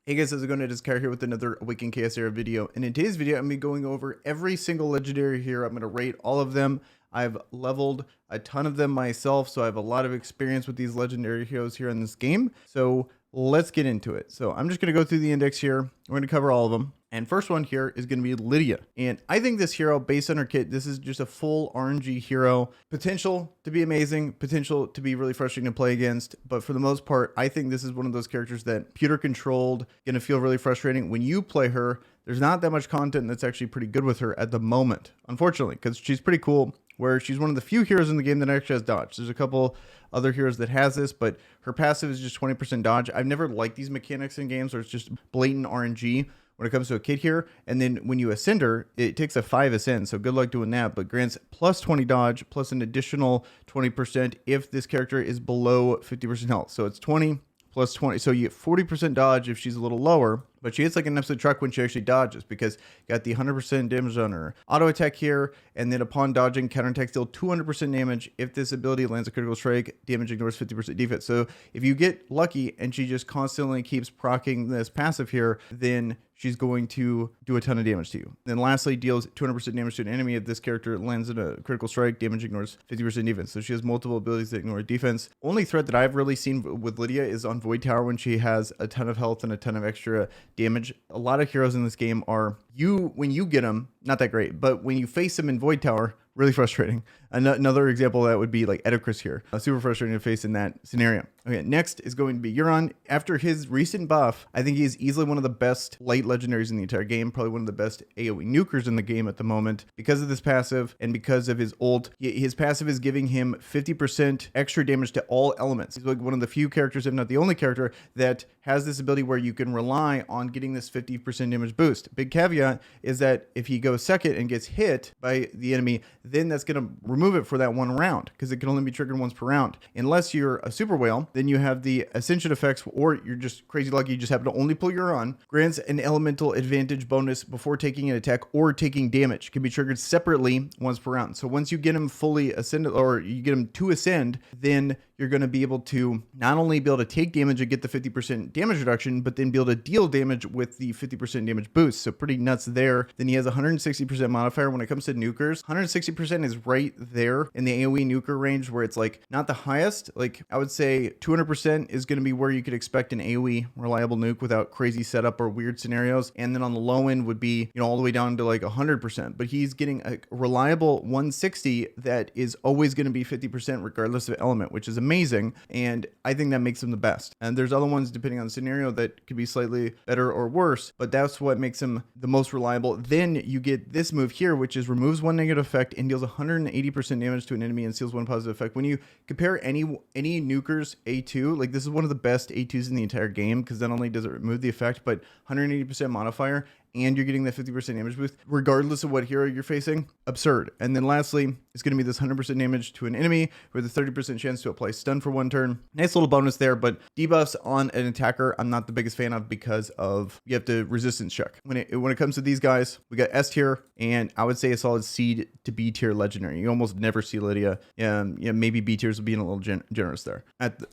Hey guys, how's it going? It is Kyle here with another Awaken Chaos Era video. And in today's video, I'm going to be going over every single legendary here. I'm going to rate all of them. I've leveled a ton of them myself, so I have a lot of experience with these legendary heroes here in this game. So let's get into it. So I'm just going to go through the index here. We're going to cover all of them. And first one here is going to be Lydia. And I think this hero, based on her kit, this is just a full RNG hero. Potential to be amazing, potential to be really frustrating to play against. But for the most part, I think this is one of those characters that computer controlled, going to feel really frustrating. When you play her, there's not that much content that's actually pretty good with her at the moment, unfortunately, because she's pretty cool, where she's one of the few heroes in the game that actually has dodge. There's a couple other heroes that has this, but her passive is just 20% dodge. I've never liked these mechanics in games where it's just blatant RNG when it comes to a kit here. And then when you ascend her, it takes a 5 ascend, so good luck doing that, but grants plus 20 dodge plus an additional 20% if this character is below 50% health. So it's 20 plus 20, so you get 40% dodge if she's a little lower, but she hits like an absolute truck when she actually dodges, because you got the 100% damage on her auto attack here, and then upon dodging, counterattack deal 200% damage. If this ability lands a critical strike, damage ignores 50% defense. So if you get lucky and she just constantly keeps proccing this passive here, then she's going to do a ton of damage to you. Then lastly, deals 200% damage to an enemy. If this character lands in a critical strike, damage ignores 50% defense. So she has multiple abilities that ignore defense. Only threat that I've really seen with Lydia is on Void Tower, when she has a ton of health and a ton of extra damage. A lot of heroes in this game are, when you get them, not that great, but when you face them in Void Tower, really frustrating. Another example of that would be like Edicris here. Super frustrating to face in that scenario. Okay, next is going to be Urion. After his recent buff, I think he is easily one of the best light legendaries in the entire game, probably one of the best AoE nukers in the game at the moment, because of this passive and because of his ult. His passive is giving him 50% extra damage to all elements. He's like one of the few characters, if not the only character, that has this ability where you can rely on getting this 50% damage boost. Big caveat is that if he goes second and gets hit by the enemy, then that's going to remove it for that one round, because it can only be triggered once per round. Unless you're a super whale, then you have the ascension effects, or you're just crazy lucky, you just happen to only pull Urion. Grants an elemental advantage bonus before taking an attack or taking damage. Can be triggered separately once per round. So once you get him fully ascended, or you get him to ascend, then you're going to be able to not only be able to take damage and get the 50% damage reduction, but then be able to deal damage with the 50% damage boost. So pretty nuts there. Then he has a 160% modifier when it comes to nukers. 160% is right there in the AoE nuker range, where it's like not the highest. Like I would say 200% is going to be where you could expect an AoE reliable nuke without crazy setup or weird scenarios. And then on the low end would be, all the way down to like 100%. But he's getting a reliable 160 that is always going to be 50% regardless of element, which is amazing, and I think that makes him the best. And there's other ones depending on the scenario that could be slightly better or worse, but that's what makes him the most reliable. Then you get this move here, which is removes one negative effect and deals 180% damage to an enemy and seals one positive effect. When you compare any nukers A2, like this is one of the best A2s in the entire game, because not only does it remove the effect, but 180% modifier, and you're getting that 50% damage boost regardless of what hero you're facing. Absurd. And then lastly, it's going to be this 100% damage to an enemy with a 30% chance to apply stun for one turn. Nice little bonus there, but debuffs on an attacker I'm not the biggest fan of, because of you have to resistance check. When it comes to these guys, we got S tier, and I would say a solid C to B tier legendary. You almost never see Lydia. Maybe B tiers will be a little generous there.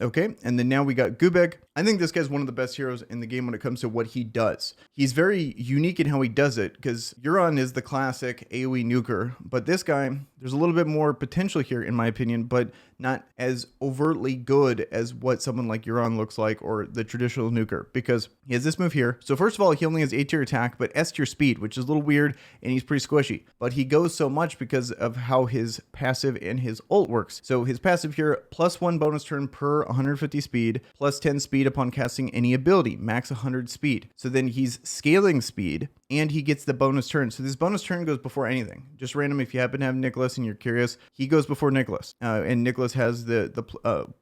Okay, and then now we got Gubeg. I think this guy's one of the best heroes in the game when it comes to what he does. He's very unique in how he does it, because Urion is the classic AoE nuker, but this guy, there's a little bit more potential here in my opinion, but not as overtly good as what someone like Urion looks like, or the traditional nuker, because he has this move here. So first of all, he only has A tier attack, but S tier speed, which is a little weird, and he's pretty squishy, but he goes so much because of how his passive and his ult works. So his passive here, +1 bonus turn per 150 speed, +10 speed upon casting any ability, max 100 speed. So then he's scaling speed, and he gets the bonus turn. So this bonus turn goes before anything. Just random, if you happen to have Nicklaus and you're curious, he goes before Nicklaus. And Nicklaus has the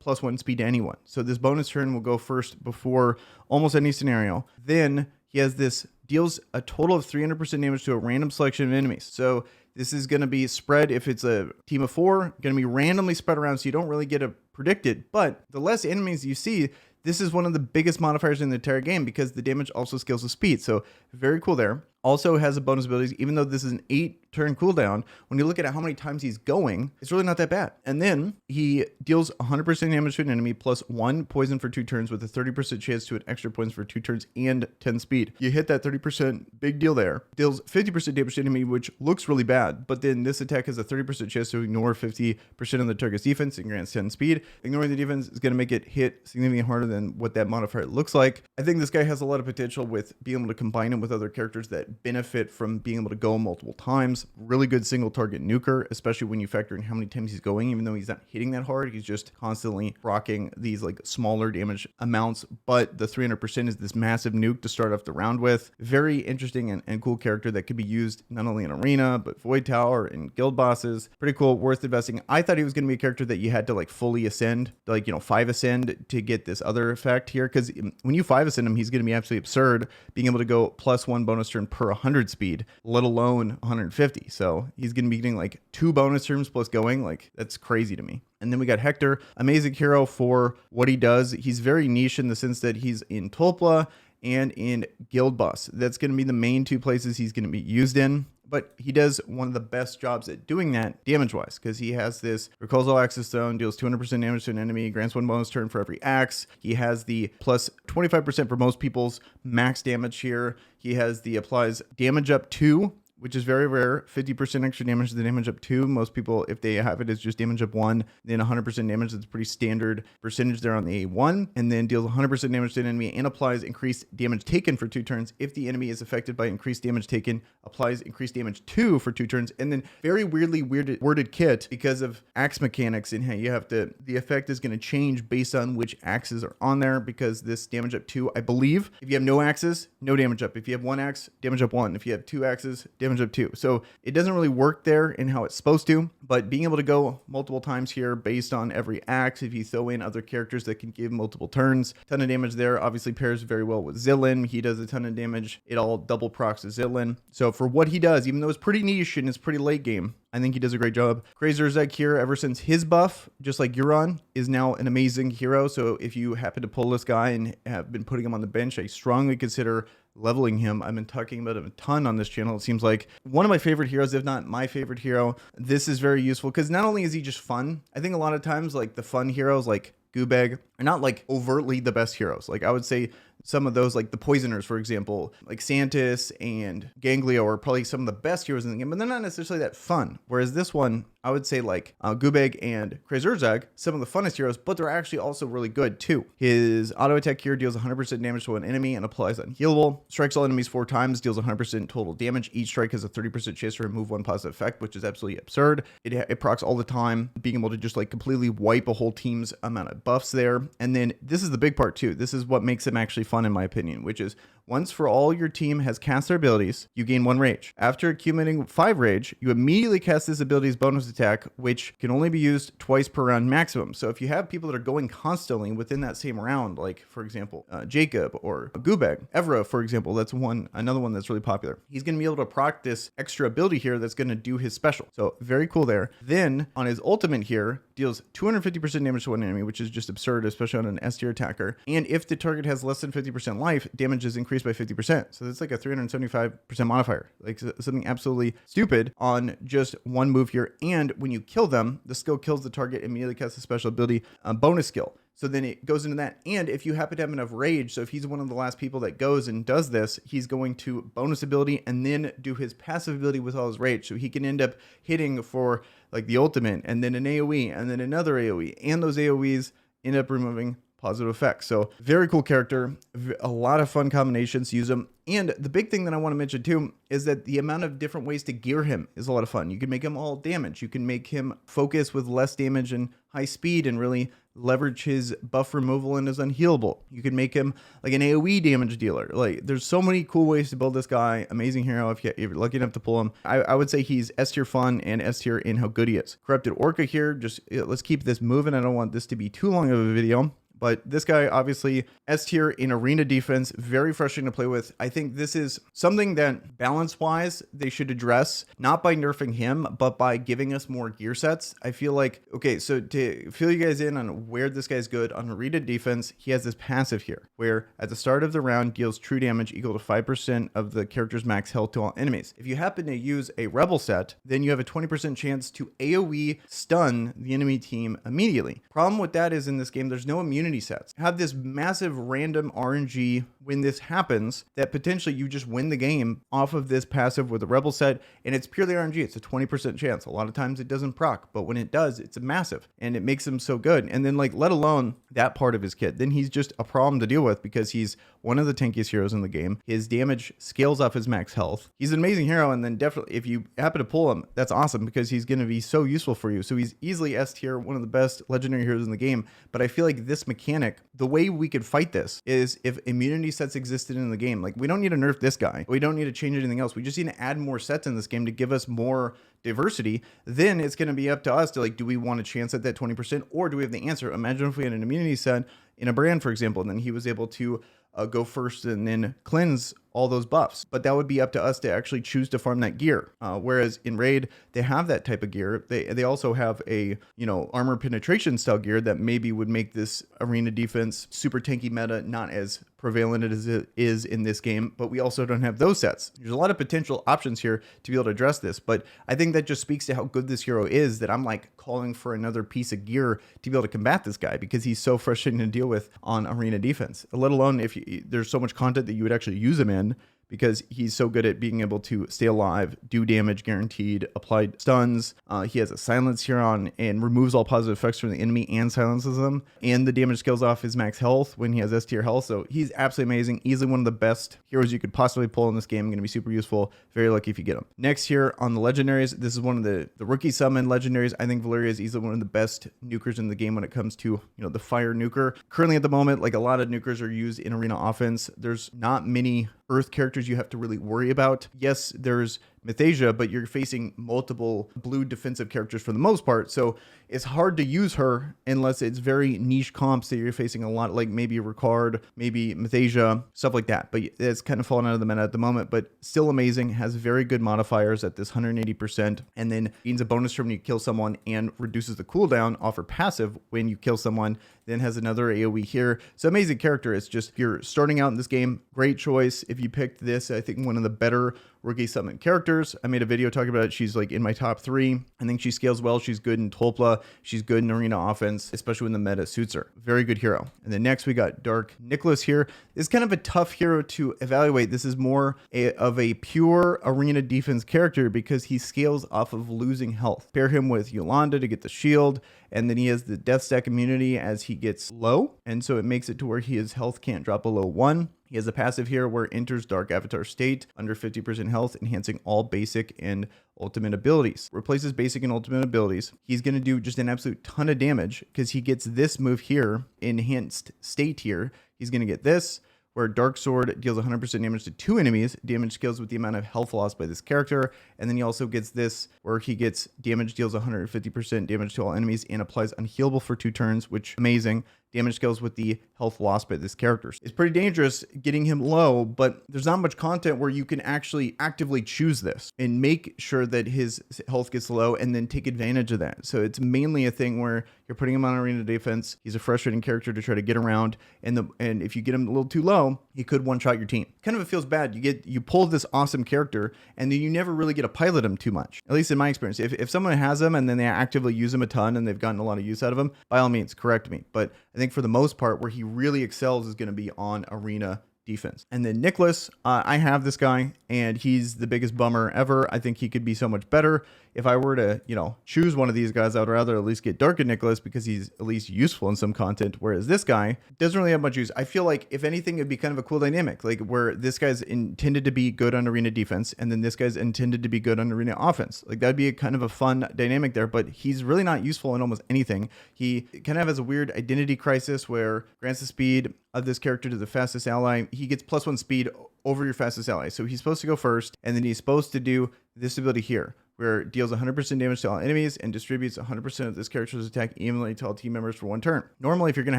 +1 speed to anyone. So this bonus turn will go first before almost any scenario. Then he has this, deals a total of 300% damage to a random selection of enemies. So this is going to be spread, if it's a team of 4, going to be randomly spread around, so you don't really get it predicted. But the less enemies you see, this is one of the biggest modifiers in the entire game, because the damage also scales with speed. So very cool there. Also has a bonus abilities, even though this is an 8-turn cooldown. When you look at how many times he's going, it's really not that bad. And then he deals 100% damage to an enemy plus 1 poison for 2 turns with a 30% chance to an extra poison for 2 turns and 10 speed. You hit that 30%, big deal there. Deals 50% damage to enemy, which looks really bad, but then this attack has a 30% chance to ignore 50% of the target's defense and grants 10 speed. Ignoring the defense is going to make it hit significantly harder than what that modifier looks like. I think this guy has a lot of potential with being able to combine him with other characters that benefit from being able to go multiple times. Really good single target nuker, especially when you factor in how many times he's going. Even though he's not hitting that hard, he's just constantly rocking these like smaller damage amounts, but the 300% is this massive nuke to start off the round with. Very interesting and cool character that could be used not only in arena but Void Tower and guild bosses. Pretty cool, worth investing. I thought he was going to be a character that you had to like fully ascend, like, you know, 5 ascend to get this other effect here, because when you 5 ascend him, he's going to be absolutely absurd, being able to go +1 bonus turn per 100 speed, let alone 150. So he's going to be getting like 2 bonus turns plus going. Like, that's crazy to me. And then we got Hector, amazing hero for what he does. He's very niche in the sense that he's in Tulpa and in Guild Boss. That's going to be the main 2 places he's going to be used in. But he does one of the best jobs at doing that damage-wise, because he has this recalls all axes stone, deals 200% damage to an enemy, grants 1 bonus turn for every axe. He has the plus 25% for most people's max damage here. He has the applies damage up 2, which is very rare. 50% extra damage to the damage up 2. Most people, if they have it, is just damage up 1. Then 100% damage. That's a pretty standard percentage there on the A1. And then deals 100% damage to an enemy and applies increased damage taken for 2 turns. If the enemy is affected by increased damage taken, applies increased damage 2 for 2 turns. And then very weirdly worded kit because of axe mechanics. And hey, you have to, the effect is going to change based on which axes are on there, because this damage up 2, I believe, if you have no axes, no damage up. If you have 1 axe, damage up 1. If you have 2 axes, damage up 2. So it doesn't really work there in how it's supposed to, but being able to go multiple times here based on every axe, if you throw in other characters that can give multiple turns, ton of damage there. Obviously pairs very well with Ztlin. He does a ton of damage. It all double procs to Ztlin. So for what he does, even though it's pretty niche and it's pretty late game, I think he does a great job. Crazed Urzag here, ever since his buff, just like Urion, is now an amazing hero. So if you happen to pull this guy and have been putting him on the bench, I strongly consider leveling him. I've been talking about him a ton on this channel. It seems like one of my favorite heroes, if not my favorite hero. This is very useful because not only is he just fun, I think a lot of times like the fun heroes like Gubeg are not like overtly the best heroes. Like I would say some of those, like the Poisoners, for example, like Santis and Gangelo are probably some of the best heroes in the game, but they're not necessarily that fun. Whereas this one, I would say like Gubeg and Crazed Urzag, some of the funnest heroes, but they're actually also really good too. His auto attack here deals 100% damage to an enemy and applies unhealable. Strikes all enemies 4 times, deals 100% total damage. Each strike has a 30% chance to remove 1 positive effect, which is absolutely absurd. It procs all the time, being able to just like completely wipe a whole team's amount of buffs there. And then this is the big part too. This is what makes him actually fun in my opinion, which is once for all your team has cast their abilities, you gain 1 rage. After accumulating 5 rage, you immediately cast this ability's bonus attack, which can only be used twice per round maximum. So if you have people that are going constantly within that same round, like for example, Jacob or Gubeg, Evera, for example, that's another one that's really popular. He's going to be able to proc this extra ability here that's going to do his special. So very cool there. Then on his ultimate here, deals 250% damage to one enemy, which is just absurd, especially on an S tier attacker. And if the target has less than 50% life, damage is increased by 50%. So that's like a 375% modifier, like something absolutely stupid on just one move here. And when you kill them, the skill kills the target, immediately casts a special ability, bonus skill. So then it goes into that. And if you happen to have enough rage, so if he's one of the last people that goes and does this, he's going to bonus ability and then do his passive ability with all his rage. So he can end up hitting for like the ultimate and then an AoE and then another AoE. And those AoEs end up removing positive effects. So very cool character, a lot of fun combinations to use him. And the big thing that I want to mention too is that the amount of different ways to gear him is a lot of fun. You can make him all damage. You can make him focus with less damage and high speed and really leverage his buff removal and his unhealable. You can make him like an AoE damage dealer. Like there's so many cool ways to build this guy. Amazing hero if you're lucky enough to pull him. I would say he's S tier fun and S tier in how good he is. Corrupted Orca here. Just let's keep this moving. I don't want this to be too long of a video. But this guy, obviously, S tier in arena defense, very frustrating to play with. I think this is something that balance-wise they should address, not by nerfing him, but by giving us more gear sets. I feel like, okay, so to fill you guys in on where this guy's good, on arena defense, he has this passive here, where at the start of the round deals true damage equal to 5% of the character's max health to all enemies. If you happen to use a rebel set, then you have a 20% chance to AoE stun the enemy team immediately. Problem with that is in this game, there's no immunity sets. Have this massive random RNG when this happens that potentially you just win the game off of this passive with a rebel set, and it's purely RNG. It's a 20% chance. A lot of times it doesn't proc, but when it does, it's a massive, and it makes him so good. And then, like, let alone that part of his kit, then he's just a problem to deal with because he's one of the tankiest heroes in the game. His damage scales off his max health. He's an amazing hero, and then definitely if you happen to pull him, that's awesome because he's going to be so useful for you. So he's easily S tier, one of the best legendary heroes in the game. But I feel like this mechanic, the way we could fight this is if immunity sets existed in the game. Like, we don't need to nerf this guy. We don't need to change anything else. We just need to add more sets in this game to give us more diversity. Then it's going to be up to us to, like, do we want to chance at that 20% or do we have the answer? Imagine if we had an immunity set in a brand, for example, and then he was able to go first and then cleanse all those buffs. But that would be up to us to actually choose to farm that gear. Whereas in Raid, they have that type of gear. They also have a, you know, armor penetration style gear that maybe would make this arena defense super tanky meta not as prevalent as it is in this game, but we also don't have those sets. There's a lot of potential options here to be able to address this, but I think that just speaks to how good this hero is that I'm like calling for another piece of gear to be able to combat this guy because he's so frustrating to deal with on arena defense, let alone if there's so much content that you would actually use him in, because he's so good at being able to stay alive, do damage guaranteed, apply stuns. He has a silence here on and removes all positive effects from the enemy and silences them. And the damage scales off his max health when he has S tier health. So he's absolutely amazing. Easily one of the best heroes you could possibly pull in this game. Going to be super useful. Very lucky if you get him. Next here on the legendaries, this is one of the rookie summon legendaries. I think Valeria is easily one of the best nukers in the game when it comes to, you know, the fire nuker. Currently at the moment, like a lot of nukers are used in arena offense. There's not many earth characters you have to really worry about. Yes, there's Mytheasia, but you're facing multiple blue defensive characters for the most part. So it's hard to use her unless it's very niche comps that you're facing a lot, like maybe Ricard, maybe Mytheasia, stuff like that. But it's kind of fallen out of the meta at the moment, but still amazing. Has very good modifiers at this 180%, and then gains a bonus from when you kill someone and reduces the cooldown off her passive when you kill someone, then has another AoE here. So amazing character. It's just, if you're starting out in this game, great choice. If you picked this, I think one of the better rookie summon characters. I made a video talking about it. She's like in my top 3. I think she scales well. She's good in Tolpla. She's good in arena offense, especially when the meta suits her. Very good hero. And then next we got Darkend Nicklaus here. This is kind of a tough hero to evaluate. This is more of a pure arena defense character because he scales off of losing health. Pair him with Yolanda to get the shield, and then he has the death stack immunity as he gets low, and so it makes it to where his health can't drop below 1. He has a passive here where enters Dark Avatar state under 50% health, enhancing all basic and ultimate abilities. Replaces basic and ultimate abilities. He's going to do just an absolute ton of damage because he gets this move here, enhanced state here. He's going to get this, where Dark Sword deals 100% damage to 2 enemies. Damage scales with the amount of health lost by this character. And then he also gets this, where he gets damage deals 150% damage to all enemies and applies unhealable for 2 turns, which amazing. Damage scales with the health lost by this character. It's pretty dangerous getting him low, but there's not much content where you can actually actively choose this and make sure that his health gets low and then take advantage of that. So it's mainly a thing where you're putting him on arena defense. He's a frustrating character to try to get around, and if you get him a little too low, he could one-shot your team. Kind of it feels bad. You pull this awesome character and then you never really get to pilot him too much. At least in my experience. If someone has him and then they actively use him a ton and they've gotten a lot of use out of him, by all means, correct me. But I think for the most part, where he really excels is going to be on arena defense. And then Nicklaus, I have this guy and he's the biggest bummer ever. I think he could be so much better. If I were to, choose one of these guys, I would rather at least get Darkend Nicklaus because he's at least useful in some content, whereas this guy doesn't really have much use. I feel like if anything, it'd be kind of a cool dynamic, like where this guy's intended to be good on arena defense and then this guy's intended to be good on arena offense. Like that'd be a kind of a fun dynamic there, but he's really not useful in almost anything. He kind of has a weird identity crisis where grants the speed of this character to the fastest ally. He gets +1 speed over your fastest ally. So he's supposed to go first, and then he's supposed to do this ability here, where it deals 100% damage to all enemies and distributes 100% of this character's attack evenly to all team members for 1 turn. Normally, if you're going to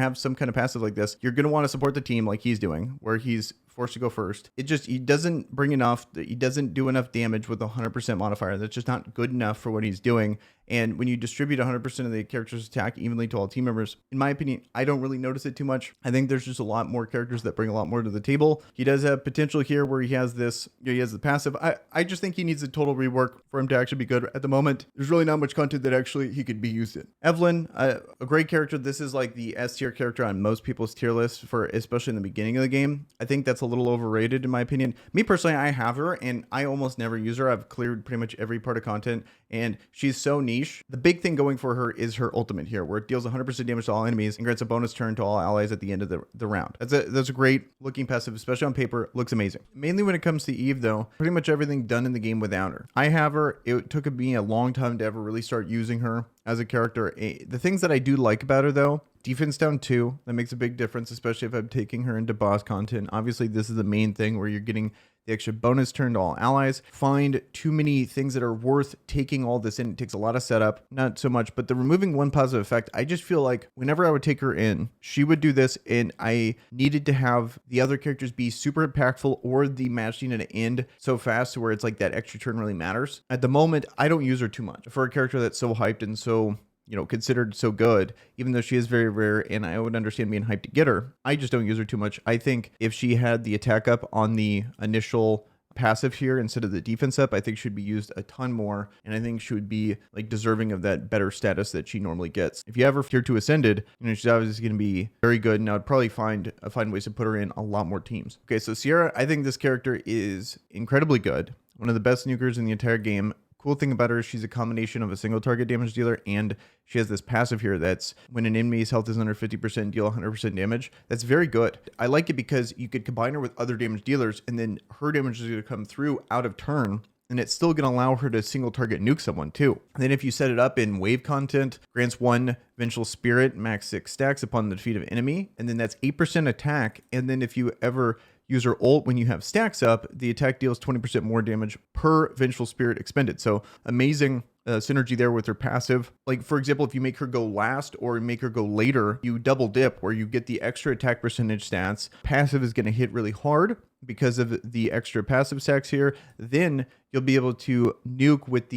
have some kind of passive like this, you're going to want to support the team like he's doing, where he's forced to go first. He doesn't bring enough, he doesn't do enough damage with a 100% modifier. That's just not good enough for what he's doing. And when you distribute 100% of the character's attack evenly to all team members, in my opinion, I don't really notice it too much. I think there's just a lot more characters that bring a lot more to the table. He does have potential here where he has this, he has the passive. I just think he needs a total rework for him to actually be good. At the moment, there's really not much content that actually he could be used in. Evelyn, a great character. This is like the S tier character on most people's tier list, for especially in the beginning of the game. I think that's a little overrated in my opinion. Me personally, I have her and I almost never use her. I've cleared pretty much every part of content and she's so niche. The big thing going for her is her ultimate here, where it deals 100% damage to all enemies and grants a bonus turn to all allies at the end of the round. That's a great looking passive, especially on paper. Looks amazing. Mainly when it comes to Eve though, pretty much everything done in the game without her. I have her. It took me a long time to ever really start using her as a character. The things that I do like about her though, defense down 2, that makes a big difference, especially if I'm taking her into boss content. Obviously this is the main thing where you're getting the extra bonus turn to all allies. Find too many things that are worth taking all this in. It takes a lot of setup, not so much, but the removing 1 positive effect, I just feel like whenever I would take her in, she would do this and I needed to have the other characters be super impactful or the match needed to end so fast where it's like that extra turn really matters. At the moment, I don't use her too much for a character that's so hyped and so, considered so good, even though she is very rare and I would understand being hyped to get her. I just don't use her too much. I think if she had the attack up on the initial passive here instead of the defense up, I think she'd be used a ton more. And I think she would be like deserving of that better status that she normally gets. If you have her tier 2 ascended, she's obviously going to be very good. And I would probably find ways to put her in a lot more teams. Okay, so Sierra, I think this character is incredibly good. One of the best nukers in the entire game. Cool thing about her is she's a combination of a single target damage dealer and she has this passive here that's when an enemy's health is under 50%, deal 100% damage. That's very good. I like it because you could combine her with other damage dealers and then her damage is going to come through out of turn and it's still going to allow her to single target nuke someone too. And then if you set it up in wave content, grants 1 Vengeful Spirit, max 6 stacks upon the defeat of enemy, and then that's 8% attack. And then if you ever use her ult when you have stacks up, the attack deals 20% more damage per Vengeful Spirit expended. So amazing synergy there with her passive. Like for example, if you make her go last or make her go later, you double dip where you get the extra attack percentage stats. Passive is going to hit really hard because of the extra passive stacks here. Then you'll be able to nuke with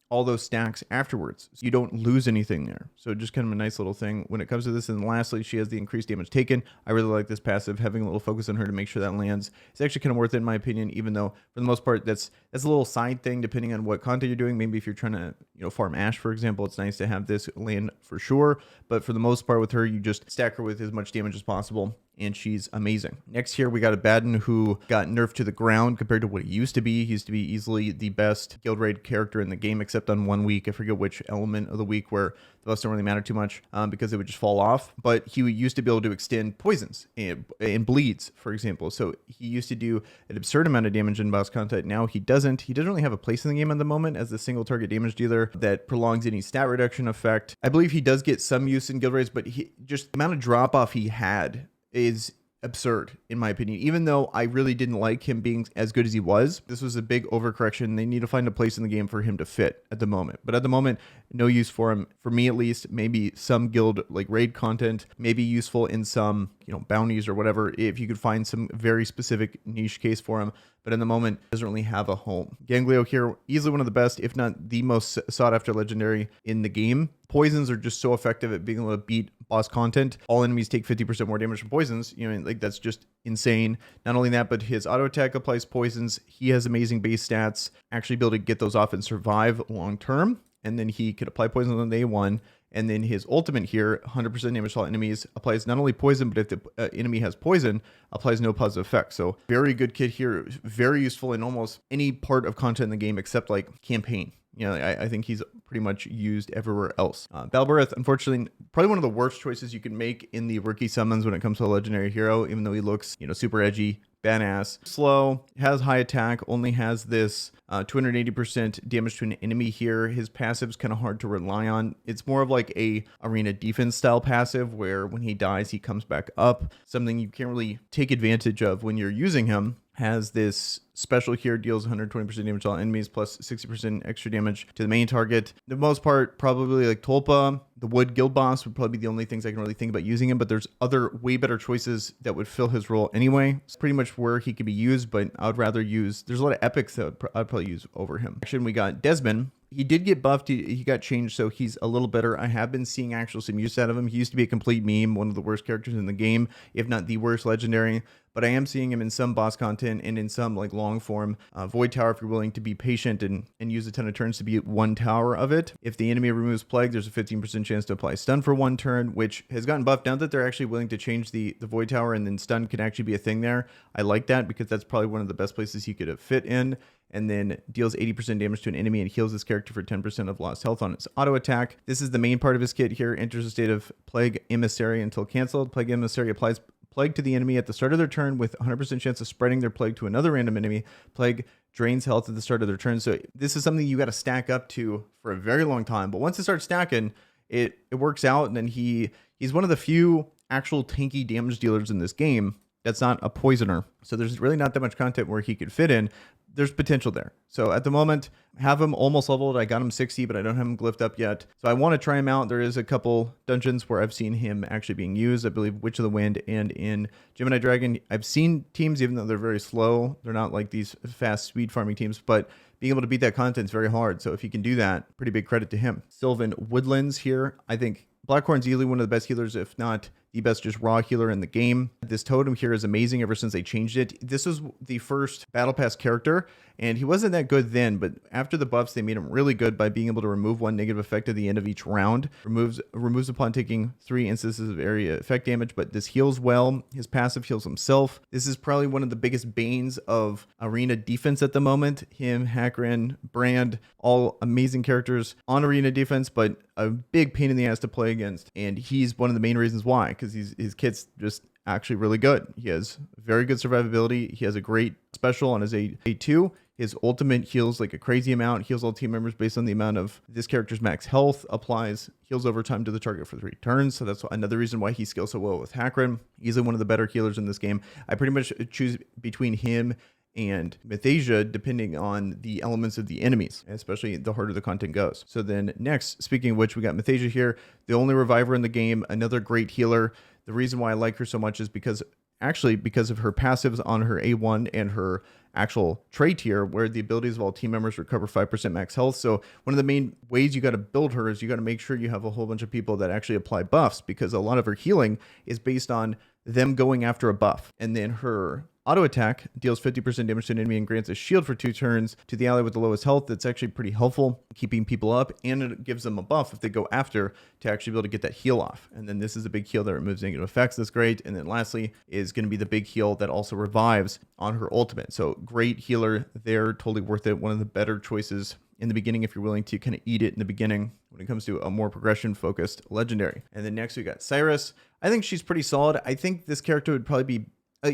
all those stacks afterwards. So you don't lose anything there. So just kind of a nice little thing when it comes to this. And lastly, she has the increased damage taken. I really like this passive, having a little focus on her to make sure that lands. It's actually kind of worth it in my opinion, even though for the most part, that's a little side thing depending on what content you're doing. Maybe if you're trying to, farm Ash, for example, it's nice to have this land for sure. But for the most part with her, you just stack her with as much damage as possible. And she's amazing. Next here, we got a Baden who got nerfed to the ground compared to what he used to be. He used to be easily the best guild raid character in the game, except on 1 week. I forget which element of the week where the buffs don't really matter too much because it would just fall off. But he used to be able to extend poisons and bleeds, for example. So he used to do an absurd amount of damage in boss content. Now he doesn't. He doesn't really have a place in the game at the moment as the single target damage dealer that prolongs any stat reduction effect. I believe he does get some use in guild raids, but just the amount of drop off he had is absurd in my opinion. Even though I really didn't like him being as good as he was, this was a big overcorrection. They need to find a place in the game for him to fit at the moment. But at the moment, no use for him, for me at least. Maybe some guild like raid content, maybe useful in some bounties or whatever, if you could find some very specific niche case for him. But in the moment, doesn't really have a home. Gangelo here, easily one of the best, if not the most sought after legendary in the game. Poisons are just so effective at being able to beat boss content. All enemies take 50% more damage from poisons. That's just insane. Not only that, but his auto attack applies poisons. He has amazing base stats, actually be able to get those off and survive long term. And then he could apply poison on day 1. And then his ultimate here, 100% damage to all enemies, applies not only poison, but if the enemy has poison, applies no positive effect. So very good kit here. Very useful in almost any part of content in the game except like campaign. I think he's pretty much used everywhere else. Balberith, unfortunately, probably one of the worst choices you can make in the rookie summons when it comes to a legendary hero, even though he looks, super edgy, badass. Slow, has high attack, only has this 280% damage to an enemy here. His passive's kind of hard to rely on. It's more of like a arena defense style passive where when he dies, he comes back up. Something you can't really take advantage of when you're using him. Has this special here deals 120% damage to all enemies plus 60% extra damage to the main target. The most part, probably like Tulpa, the Wood Guild boss would probably be the only things I can really think about using him, but there's other way better choices that would fill his role anyway. It's pretty much where he could be used, but I would rather use, there's a lot of epics that I'd probably use over him. Actually, we got Desmond. He did get buffed. He got changed, so he's a little better. I have been seeing actual some use out of him. He used to be a complete meme, one of the worst characters in the game, if not the worst legendary. But I am seeing him in some boss content and in some like long form Void Tower if you're willing to be patient and use a ton of turns to be one tower of it. If the enemy removes Plague, there's a 15% chance to apply stun for one turn, which has gotten buffed now that they're actually willing to change the Void Tower, and then stun can actually be a thing there. I like that because that's probably one of the best places he could have fit in. And then deals 80% damage to an enemy and heals this character for 10% of lost health on its auto attack. This is the main part of his kit here. Enters a state of Plague Emissary until canceled. Plague Emissary applies Plague to the enemy at the start of their turn with 100% chance of spreading their Plague to another random enemy. Plague drains health at the start of their turn. So this is something you got to stack up to for a very long time. But once it starts stacking, it works out. And then he's one of the few actual tanky damage dealers in this game that's not a poisoner. So there's really not that much content where he could fit in. There's potential there. So at the moment, have him almost leveled. I got him 60, but I don't have him glyphed up yet. So I want to try him out. There is a couple dungeons where I've seen him actually being used. I believe Witch of the Wind and in Gemini Dragon. I've seen teams, even though they're very slow. They're not like these fast speed farming teams, but being able to beat that content is very hard. So if he can do that, pretty big credit to him. Sylvan Woodlands here. I think Blackhorn's easily one of the best healers, if not the best just raw healer in the game. This totem here is amazing ever since they changed it. This was the first Battle Pass character, and he wasn't that good then, but after the buffs, they made him really good by being able to remove one negative effect at the end of each round. Removes upon taking 3 instances of area effect damage, but this heals well. His passive heals himself. This is probably one of the biggest banes of arena defense at the moment. Him, Hakrin, Brand, all amazing characters on arena defense, but a big pain in the ass to play against. And he's one of the main reasons why, because his kit's just actually really good. He has very good survivability. He has a great special on his A2. His ultimate heals like a crazy amount, heals all team members based on the amount of this character's max health, applies heals over time to the target for 3 turns. So that's another reason why he scales so well with Hakrin. Easily one of the better healers in this game. I pretty much choose between him and Mytheasia depending on the elements of the enemies, especially the harder the content goes. So then next, speaking of which, we got Mytheasia here, the only reviver in the game, another great healer. The reason why I like her so much is because of her passives on her A1 and her actual trait tier, where the abilities of all team members recover 5% max health. So one of the main ways you got to build her is you got to make sure you have a whole bunch of people that actually apply buffs, because a lot of her healing is based on them going after a buff. And then her auto attack deals 50% damage to an enemy and grants a shield for 2 turns to the ally with the lowest health. That's actually pretty helpful, keeping people up, and it gives them a buff if they go after to actually be able to get that heal off. And then this is a big heal that removes negative effects. That's great. And then lastly is going to be the big heal that also revives on her ultimate. So great healer there, totally worth it. One of the better choices in the beginning if you're willing to kind of eat it in the beginning when it comes to a more progression focused legendary. And then next we got Siress. I think she's pretty solid. I think this character would probably be,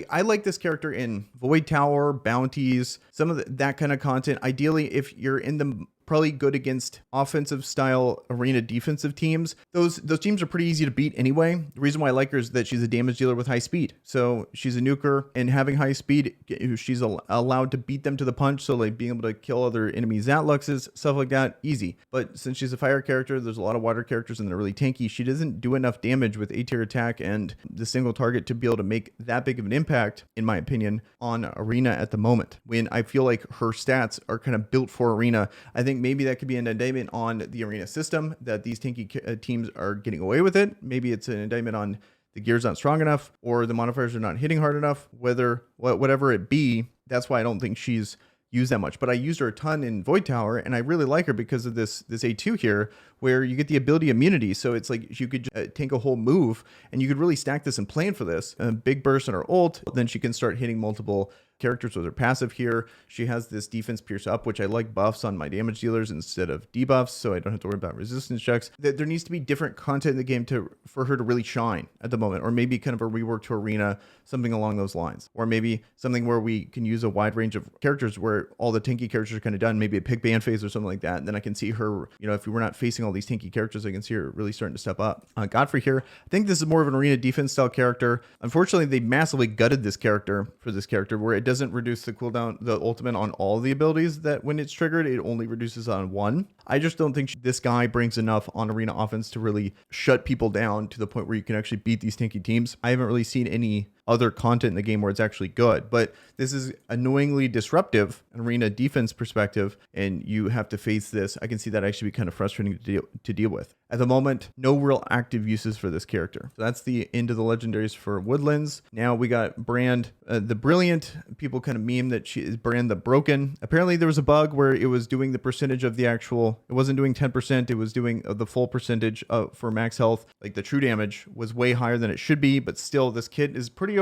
I like this character in Void Tower, bounties, some of that kind of content. Ideally, if you're in the probably good against offensive style arena defensive teams. Those teams are pretty easy to beat anyway. The reason why I like her is that she's a damage dealer with high speed. So she's a nuker, and having high speed, she's allowed to beat them to the punch. So like being able to kill other enemy Zatluxes, stuff like that, easy. But since she's a fire character, there's a lot of water characters and they're really tanky. She doesn't do enough damage with A tier attack and the single target to be able to make that big of an impact, in my opinion, on arena at the moment. When I feel like her stats are kind of built for arena, I think maybe that could be an indictment on the arena system that these tanky teams are getting away with it. Maybe it's an indictment on the gear's not strong enough or the modifiers are not hitting hard enough, whatever it be. That's why I don't think she's used that much, but I used her a ton in Void Tower, and I really like her because of this A2 here, where you get the ability immunity. So it's like you could tank a whole move, and you could really stack this and plan for this. A big burst on her ult, then she can start hitting multiple characters with her passive here. She has this defense pierce up, which I like buffs on my damage dealers instead of debuffs, so I don't have to worry about resistance checks. There needs to be different content in the game for her to really shine at the moment, or maybe kind of a rework to arena, something along those lines, or maybe something where we can use a wide range of characters where all the tanky characters are kind of done, maybe a pick ban phase or something like that. And then I can see her, if we're not facing all these tanky characters, I can see her really starting to step up. Godfrey here, I think this is more of an arena defense style character. Unfortunately, they massively gutted this character for this character, where it doesn't reduce the cooldown, the ultimate on all the abilities that when it's triggered, it only reduces on one. I just don't think this guy brings enough on arena offense to really shut people down to the point where you can actually beat these tanky teams. I haven't really seen any other content in the game where it's actually good, but this is annoyingly disruptive in arena defense perspective, and you have to face this. I can see that actually be kind of frustrating to deal with. At the moment, no real active uses for this character. So that's the end of the legendaries for Woodlands. Now we got Brand the Brilliant. People kind of meme that she is Brand the Broken. Apparently there was a bug where it was doing the percentage of the actual, it wasn't doing 10%, it was doing the full percentage for max health. Like the true damage was way higher than it should be, but still this kit is pretty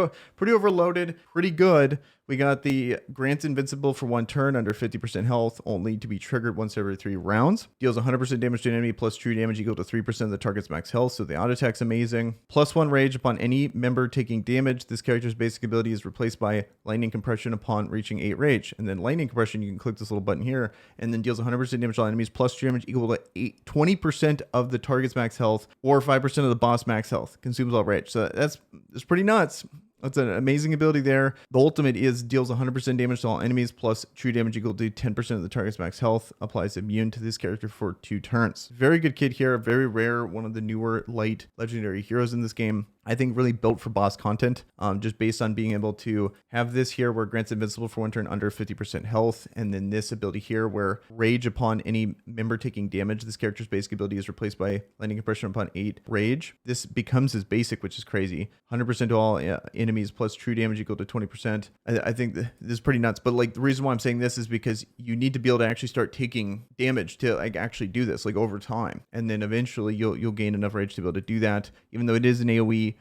overloaded, pretty good. We got the grants invincible for 1 turn under 50% health, only to be triggered once every 3 rounds. Deals 100% damage to an enemy plus true damage equal to 3% of the target's max health, so the auto attack's amazing. +1 rage upon any member taking damage. This character's basic ability is replaced by lightning compression upon reaching 8 rage. And then lightning compression, you can click this little button here, and then deals 100% damage to all enemies plus true damage equal to 20% of the target's max health or 5% of the boss max health. Consumes all rage. So that's pretty nuts. That's an amazing ability there. The ultimate is deals 100% damage to all enemies plus true damage equal to 10% of the target's max health. Applies immune to this character for 2 turns. Very good kid here. Very rare. One of the newer light legendary heroes in this game. I think really built for boss content, just based on being able to have this here where grants invincible for 1 turn under 50% health, and then this ability here where rage upon any member taking damage. This character's basic ability is replaced by lightning compression upon 8 rage. This becomes his basic, which is crazy. 100% to all enemies plus true damage equal to 20%. I think this is pretty nuts, but like the reason why I'm saying this is because you need to be able to actually start taking damage to like actually do this like over time, and then eventually you'll gain enough rage to be able to do that, even though it is an AoE.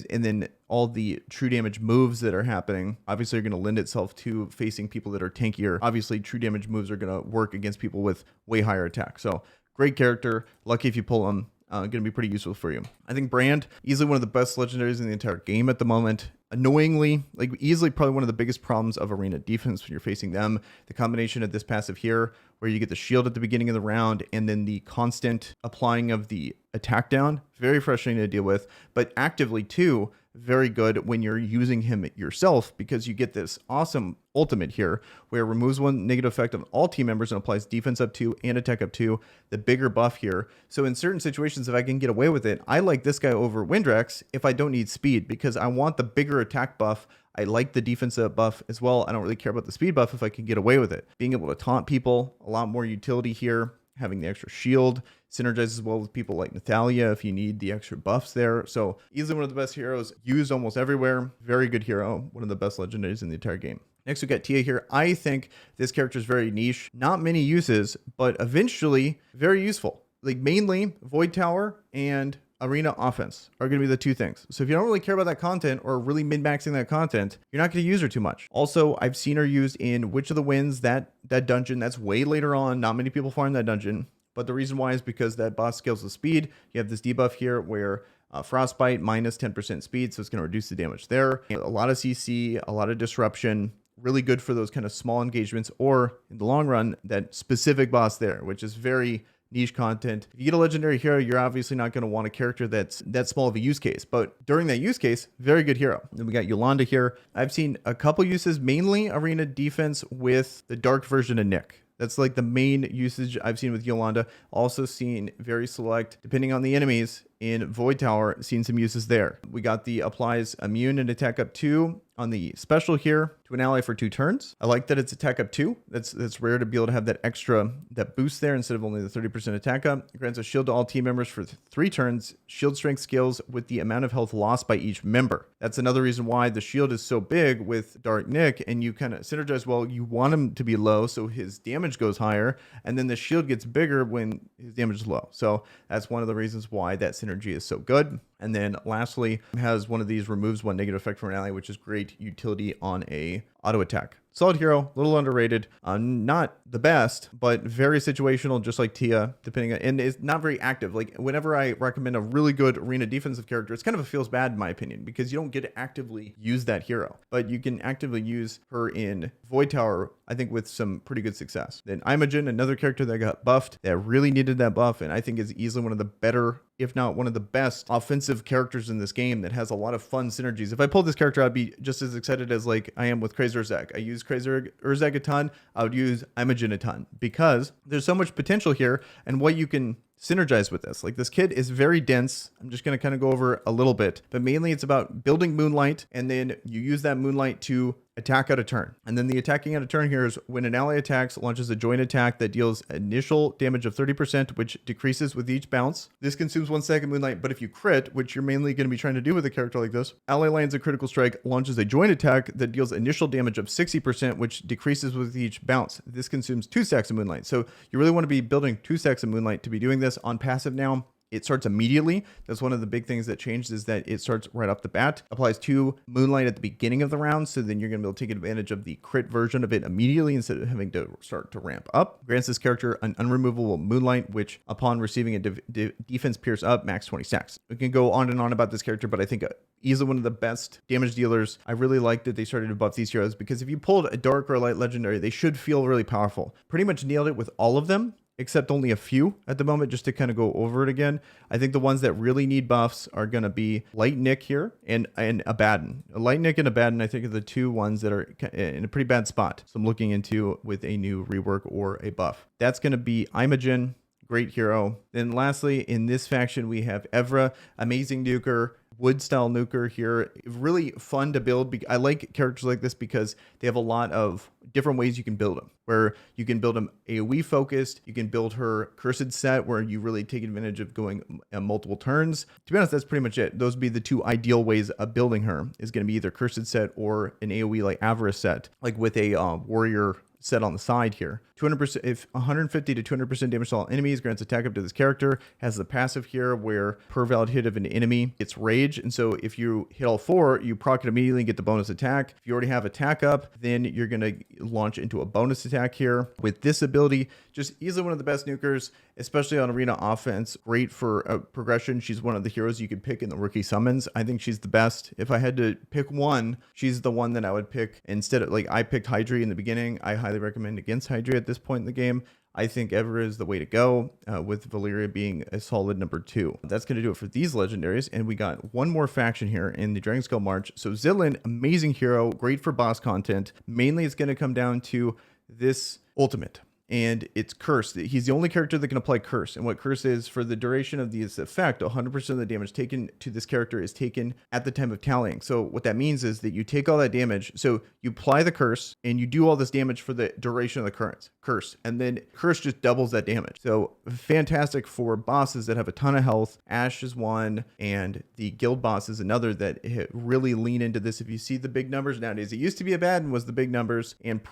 And then all the true damage moves that are happening obviously are going to lend itself to facing people that are tankier. Obviously true damage moves are going to work against people with way higher attack. So great character. Lucky if you pull them. Going to be pretty useful for you. I think Brand, easily one of the best legendaries in the entire game at the moment. Annoyingly, like easily probably one of the biggest problems of arena defense when you're facing them. The combination of this passive here, where you get the shield at the beginning of the round, and then the constant applying of the attack down. Very frustrating to deal with, but actively too, very good when you're using him yourself, because you get this awesome ultimate here where it removes 1 negative effect on all team members and applies defense up 2 and attack up 2, the bigger buff here. So in certain situations, if I can get away with it, I like this guy over Windrex if I don't need speed, because I want the bigger attack buff. I like the defensive buff as well. I don't really care about the speed buff if I can get away with it. Being able to taunt people, a lot more utility here. Having the extra shield synergizes well with people like Mytheasia if you need the extra buffs there. So easily one of the best heroes, used almost everywhere. Very good hero, one of the best legendaries in the entire game. Next we got Tia here. I think this character is very niche. Not many uses, but eventually very useful. Like mainly Void Tower and arena offense are going to be the 2 things. So if you don't really care about that content or really min-maxing that content, you're not going to use her too much. Also, I've seen her used in Witch of the Winds, that dungeon. That's way later on. Not many people farm that dungeon. But the reason why is because that boss scales the speed. You have this debuff here where Frostbite minus 10% speed, so it's going to reduce the damage there. A lot of CC, a lot of disruption. Really good for those kind of small engagements, or in the long run, that specific boss there, which is very niche content. If you get a legendary hero, you're obviously not going to want a character that's that small of a use case, but during that use case, very good hero. Then we got Yolanda here. I've seen a couple uses, mainly arena defense with the dark version of Nick. That's like the main usage I've seen with Yolanda. Also seen very select, depending on the enemies, in Void Tower, seen some uses there. We got the applies immune and attack up 2 on the special here to an ally for 2 turns. I like that it's attack up 2. That's rare to be able to have that extra, that boost there instead of only the 30% attack up. It grants a shield to all team members for 3 turns. Shield strength scales with the amount of health lost by each member. That's another reason why the shield is so big with Dark Nick, and you kind of synergize well. You want him to be low so his damage goes higher, and then the shield gets bigger when his damage is low. So that's one of the reasons why that synergy is so good. And then lastly, has one of these, removes 1 negative effect from an ally, which is great utility on a auto attack. Solid hero, a little underrated, not the best, but very situational, just like Tia, depending on, and it's not very active. Like whenever I recommend a really good arena defensive character, it's kind of a feels bad in my opinion, because you don't get to actively use that hero, but you can actively use her in Void Tower, I think with some pretty good success. Then Imogen, another character that got buffed, that really needed that buff, and I think is easily one of the better if not one of the best offensive characters in this game that has a lot of fun synergies. If I pulled this character, I'd be just as excited as like I am with Crazed Urzag. I use Crazed Urzag a ton. I would use Imogen a ton because there's so much potential here and what you can synergize with this. Like this kid is very dense. I'm just going to kind of go over a little bit, but mainly it's about building Moonlight, and then you use that Moonlight to attack out a turn. And then the attacking out a turn here is when an ally attacks, launches a joint attack that deals initial damage of 30%, which decreases with each bounce. This consumes 1 second Moonlight, but if you crit, which you're mainly going to be trying to do with a character like this, ally lands a critical strike, launches a joint attack that deals initial damage of 60%, which decreases with each bounce. This consumes 2 stacks of Moonlight. So you really want to be building 2 stacks of Moonlight to be doing this on passive now. It starts immediately. That's one of the big things that changed, is that it starts right off the bat. Applies 2 Moonlight at the beginning of the round, so then you're going to be able to take advantage of the crit version of it immediately instead of having to start to ramp up. Grants this character an unremovable Moonlight, which upon receiving a defense pierce up, max 20 stacks. We can go on and on about this character, but I think easily one of the best damage dealers. I really like that they started to buff these heroes, because if you pulled a dark or a light legendary, they should feel really powerful. Pretty much nailed it with all of them, except only a few at the moment, just to kind of go over it again. I think the ones that really need buffs are going to be Light Nick here and Abaddon. A Light Nick and Abaddon, I think, are the 2 ones that are in a pretty bad spot. So I'm looking into with a new rework or a buff. That's going to be Imogen, great hero. Then lastly, in this faction, we have Evera, amazing nuker. Wood style nuker here, really fun to build. I like characters like this because they have a lot of different ways you can build them, where you can build them AoE focused. You can build her cursed set where you really take advantage of going multiple turns. To be honest, that's pretty much it. Those would be the 2 ideal ways of building her, is going to be either cursed set or an AoE like Evera set, like with a warrior set on the side here. 200%, if 150 to 200% damage to all enemies, grants attack up to this character. Has the passive here where per valid hit of an enemy, it's rage. And so if you hit all 4, you proc it immediately and get the bonus attack. If you already have attack up, then you're going to launch into a bonus attack here. With this ability, just easily one of the best nukers, especially on arena offense. Great for progression. She's one of the heroes you could pick in the rookie summons. I think she's the best. If I had to pick one, she's the one that I would pick instead of, like, I picked Hydrissea in the beginning. I highly recommend against Hydrissea at this point in the game. I think Evera is the way to go, with Valeria being a solid number 2. That's going to do it for these legendaries. And we got one more faction here in the Dragon Skull March. So Ztlin, amazing hero, great for boss content. Mainly it's going to come down to this ultimate. And it's Curse. He's the only character that can apply Curse. And what Curse is, for the duration of this effect, 100% of the damage taken to this character is taken at the time of tallying. So what that means is that you take all that damage. So you apply the Curse and you do all this damage for the duration of the curse. And then Curse just doubles that damage. So fantastic for bosses that have a ton of health. Ash is one, and the guild boss is another that really lean into this. If you see the big numbers nowadays, it used to be Abaddon was the big numbers, and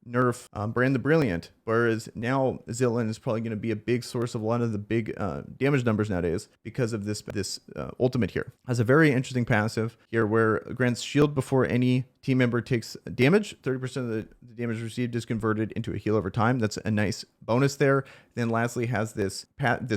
nerf Brand the Brilliant, whereas now Ztlin is probably going to be a big source of a lot of the big damage numbers nowadays because of this ultimate here. Has a very interesting passive here where grants shield before any team member takes damage. 30% of the damage received is converted into a heal over time. That's a nice bonus there. Then lastly has this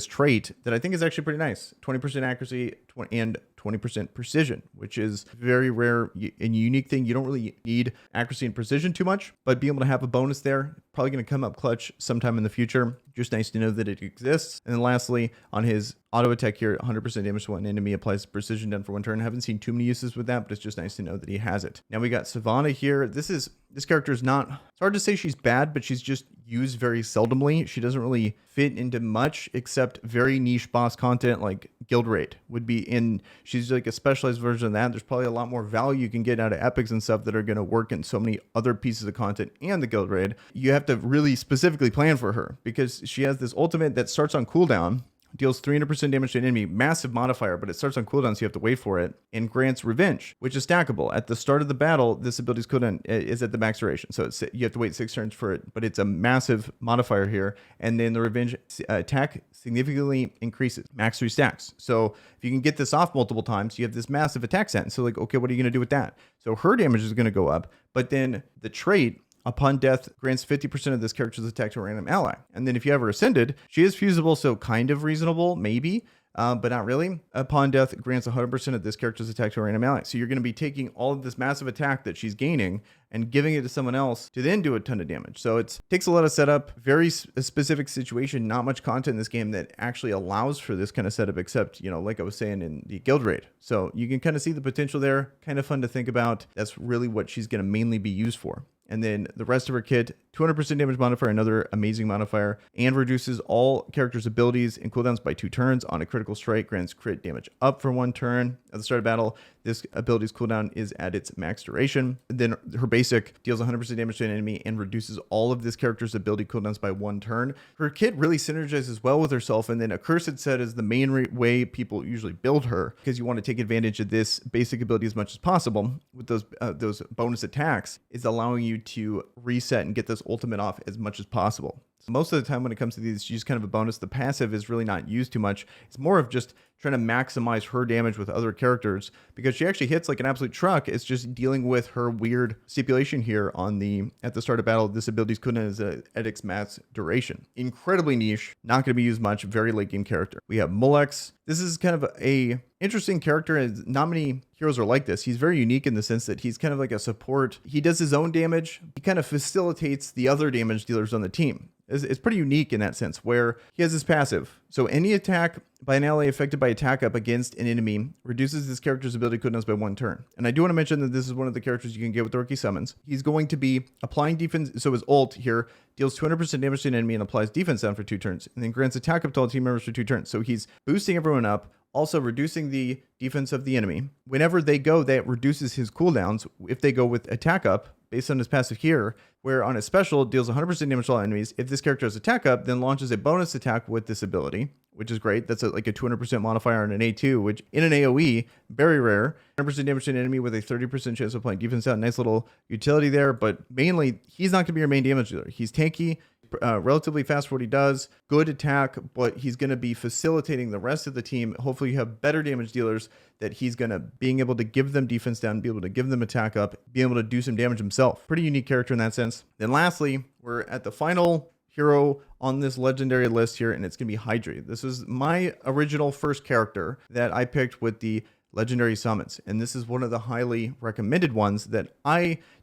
trait that I think is actually pretty nice. 20% accuracy and 20% precision, which is very rare and unique thing. You don't really need accuracy and precision too much, but being able to have a bonus there, probably going to come up clutch sometime in the future. Just nice to know that it exists. And then lastly, on his auto attack here, 100% damage to one enemy, applies precision done for 1 turn. I haven't seen too many uses with that, but it's just nice to know that he has it. Now we got Savanna here. This character is not, it's hard to say she's bad, but she's just used very seldomly. She doesn't really fit into much except very niche boss content like Guild Raid would be in. She's like a specialized version of that. There's probably a lot more value you can get out of epics and stuff that are going to work in so many other pieces of content and the Guild Raid. You have to really specifically plan for her because she has this ultimate that starts on cooldown, deals 300% damage to an enemy, massive modifier, but it starts on cooldown, so you have to wait for it, and grants Revenge, which is stackable. At the start of the battle, this ability's cooldown is at the max duration, so you have to wait 6 turns for it, but it's a massive modifier here, and then the Revenge attack significantly increases, max 3 stacks. So if you can get this off multiple times, you have this massive attack set. So like, okay, what are you going to do with that? So her damage is going to go up, but then the trait, upon death, grants 50% of this character's attack to a random ally. And then if you have her ascended, she is fusible, so kind of reasonable, maybe. but not really. Upon death, grants 100% of this character's attack to a random ally. So you're going to be taking all of this massive attack that she's gaining and giving it to someone else to then do a ton of damage. So it takes a lot of setup, very specific situation, not much content in this game that actually allows for this kind of setup, except, you know, like I was saying in the guild raid. So you can kind of see the potential there, kind of fun to think about. That's really what she's going to mainly be used for. And then the rest of her kit, 200% damage modifier, another amazing modifier, and reduces all characters' abilities and cooldowns by 2 turns. On a critical strike, grants crit damage up for 1 turn. At the start of battle, this ability's cooldown is at its max duration. And then her basic deals 100% damage to an enemy and reduces all of this character's ability cooldowns by 1 turn. Her kit really synergizes well with herself, and then Accursed Set is the main way people usually build her, because you want to take advantage of this basic ability as much as possible with those bonus attacks. Is allowing you to reset and get this ultimate off as much as possible. So most of the time when it comes to these, she's kind of a bonus. The passive is really not used too much. It's more of just trying to maximize her damage with other characters, because she actually hits like an absolute truck. It's just dealing with her weird stipulation here on at the start of battle. This ability's cooldown is at its max duration. Incredibly niche, not going to be used much, very late game character. We have Mulhex. This is kind of a interesting character, and not many heroes are like this. He's very unique in the sense that he's kind of like a support. He does his own damage. He kind of facilitates the other damage dealers on the team. It's pretty unique in that sense, where he has his passive. So any attack by an ally affected by attack up against an enemy reduces this character's ability cooldowns by 1 turn. And I do want to mention that this is one of the characters you can get with Rookie Summons. He's going to be applying defense. So his ult here deals 200% damage to an enemy and applies defense down for 2 turns, and then grants attack up to all team members for 2 turns. So he's boosting everyone up, also reducing the defense of the enemy. Whenever they go, that reduces his cooldowns if they go with attack up based on his passive here, where on his special deals 100% damage to all enemies. If this character has attack up, then launches a bonus attack with this ability, which is great. That's like a 200% modifier on an A2, which in an AoE, very rare. 100% damage to an enemy with a 30% chance of applying defense out. Nice little utility there, but mainly he's not going to be your main damage dealer. He's tanky, relatively fast for what he does, good attack, but he's going to be facilitating the rest of the team. Hopefully you have better damage dealers that he's going to being able to give them defense down, be able to give them attack up, be able to do some damage himself. Pretty unique character in that sense. Then lastly, we're at the final hero on this legendary list here, and it's going to be Hydrissea. This is my original first character that I picked with the legendary summons, and this is one of the highly recommended ones that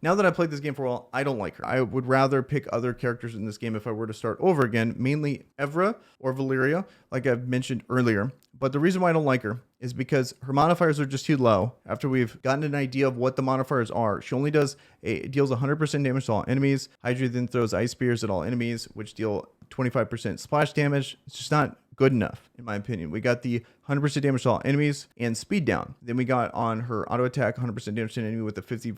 now that I played this game for a while, I don't like her. I would rather pick other characters in this game if I were to start over again, mainly Evera or Valeria, like I've mentioned earlier. But the reason why I don't like her is because her modifiers are just too low. After we've gotten an idea of what the modifiers are, she only deals 100% damage to all enemies. Hydrissea then throws ice spears at all enemies, which deal 25% splash damage. It's just not good enough, in my opinion. We got the 100% damage to all enemies and speed down. Then we got on her auto attack 100% damage to an enemy with a 50%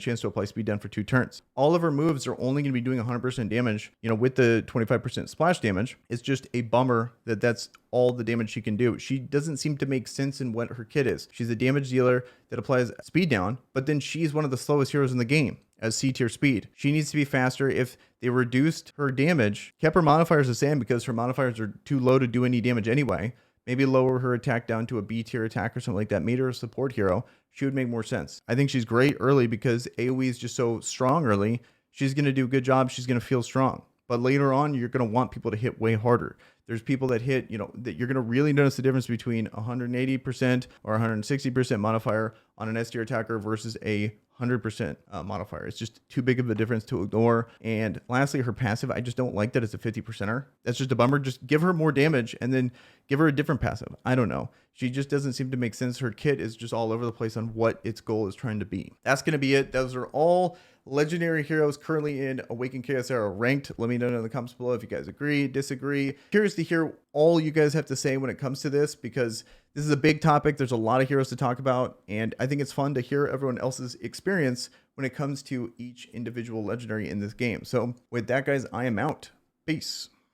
chance to apply speed down for 2 turns. All of her moves are only going to be doing 100% damage, with the 25% splash damage. It's just a bummer that that's all the damage she can do. She doesn't seem to make sense in what her kit is. She's a damage dealer that applies speed down, but then she's one of the slowest heroes in the game as C tier speed. She needs to be faster. If they reduced her damage, kept her modifiers the same because her modifiers are too low to do any damage anyway, maybe lower her attack down to a B tier attack or something like that, made her a support hero, she would make more sense. I think she's great early because AoE is just so strong early. She's going to do a good job. She's going to feel strong. But later on, you're going to want people to hit way harder. There's people that hit, that you're going to really notice the difference between 180% or 160% modifier on an S tier attacker versus a 100% modifier. It's just too big of a difference to ignore. And lastly, her passive, I just don't like that it's a 50%er. That's just a bummer. Just give her more damage and then give her a different passive. I don't know. She just doesn't seem to make sense. Her kit is just all over the place on what its goal is trying to be. That's going to be it. Those are all legendary heroes currently in Awaken Chaos Era ranked. Let me know in the comments below if you guys agree, disagree. Curious to hear all you guys have to say when it comes to this, because this is a big topic. There's a lot of heroes to talk about, and I think it's fun to hear everyone else's experience when it comes to each individual legendary in this game. So with that, guys, I am out. Peace.